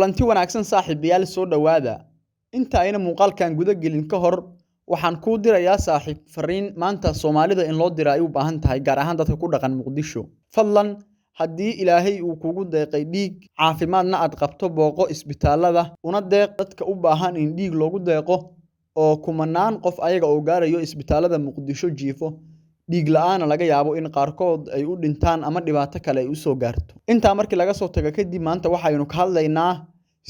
kulanti wanaagsan saaxiibayaal soo dhawaada inta ayna muuqaalkan guda gelin ka hor waxaan ku dirayaa saaxiib fariin maanta Soomaalida in loo diray u baahan tahay gaar ahaan dadka ku dhaqan Muqdisho fadlan haddii Ilaahay uu kugu deeqay dhiig caafimaadna aad qabto booqo isbitaalada una deeq dadka u baahan in dhiig loogu deeqo oo kumanaan qof ayaga oo gaarayo isbitaalada Muqdisho jiifo dhiig la'aan laga yaabo in qaarkood ay u dhintaan ama dhibaato kale ay u soo gaarto inta markii laga soo tago kadib maanta waxaynu ka hadlaynaa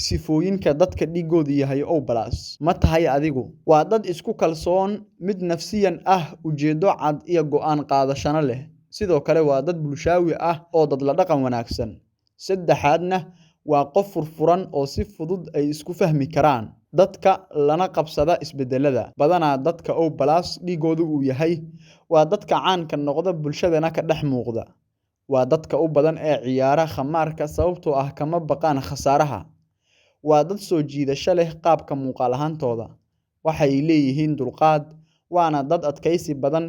sifooyinka dadka dhiigoodu yahay oo balaas ma tahay adigu waa dad isku kalsoon mid nafsiyan ah ujeedo cad iyo go'aan qaadashana leh sidoo kale waa dad bulshaawi ah oo dad la dhaqan wanaagsan saddexaadna waa qof furfuran oo si fudud ay isku fahmi karaan dadka lana qabsada isbedelada badanaa dadka oo balaas dhigoodu uu yahay waa dadka caanka noqda bulshadana ka dhex muuqda waa dadka u badan ee ciyaara khamaarka sababtoo ah kama baqaan khasaaraha waa dad soo jiidasho leh qaabka muuqaal ahaantooda waxay leeyihiin dulqaad waana dad adkaysi badan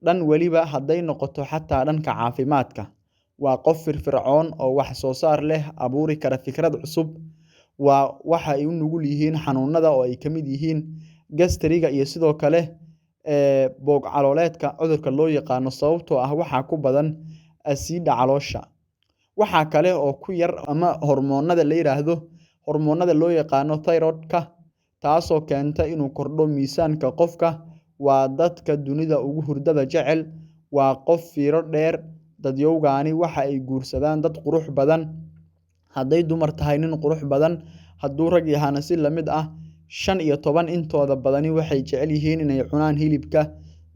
dhan waliba hadday noqoto xataa dhanka caafimaadka waa qof firfircoon oo wax soo saar leh abuuri kara fikrad cusub waxa ay u nugul yihiin xanuunada oo ay kamid yihiin gastriga iyo sidoo kale boog calooleedka cudurka loo yaqaano sababtoo ah waxa ku badan asiidha caloosha waxa kale oo ku yar ama hormoonada la yiraahdo hormoonada loo yaqaano thyroidka taasoo keenta inuu kordho miisaanka qofka waa dadka dunida ugu hurdada jecel waa qof fiiro dheer dadyowgaani waxa ay guursadaan dad qurux badan hadday dumar tahay nin qurux badan hadduu rag yahana si la mid ah 15 intooda badani waxay jecel yihiin inay cunaan hilibka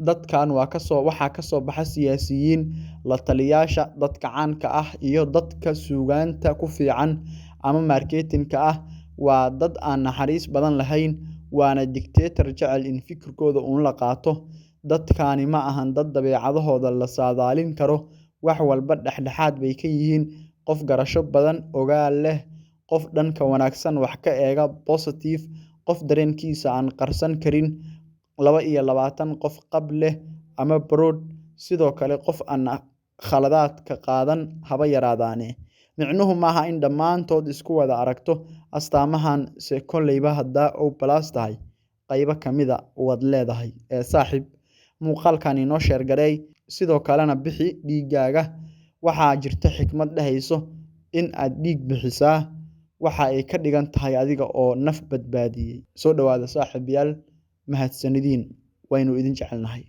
dadkan waxaa ka soo baxa siyaasiyiin la taliyaasha dadka caanka ah iyo dadka suugaanta ku fiican ama marketingka ah waa dad aan naxariis badan lahayn waana dictator jecel in fikirkooda uu la qaato dadkaani ma ahan dad dabeecadahooda la saadaalin karo wax walba dhexdhexaad bay ka yihiin qof garasho badan ogaal leh qof dhanka wanaagsan wax ka eega positive qof dareenkiisa aan qarsan karin 22 qof qab leh ama broad sidoo kale qof aan khaladaadka qaadan haba yaraadaane micnuhu maaha in dhammaantood isku wada aragto astaamahan se kolleyba haddaa oo balaas tahay qaybo kamida wad leedahay ee saaxiib muuqaalkan inoo sheer gareey sidoo kalena bixi dhiigaaga waxaa jirta xikmad dhahayso in aad dhiig bixisaa waxa ay ka dhigan tahay adiga oo naf badbaadiyay soo dhawaada saaxiibayaal mahadsanidin waynu idin jecelnahay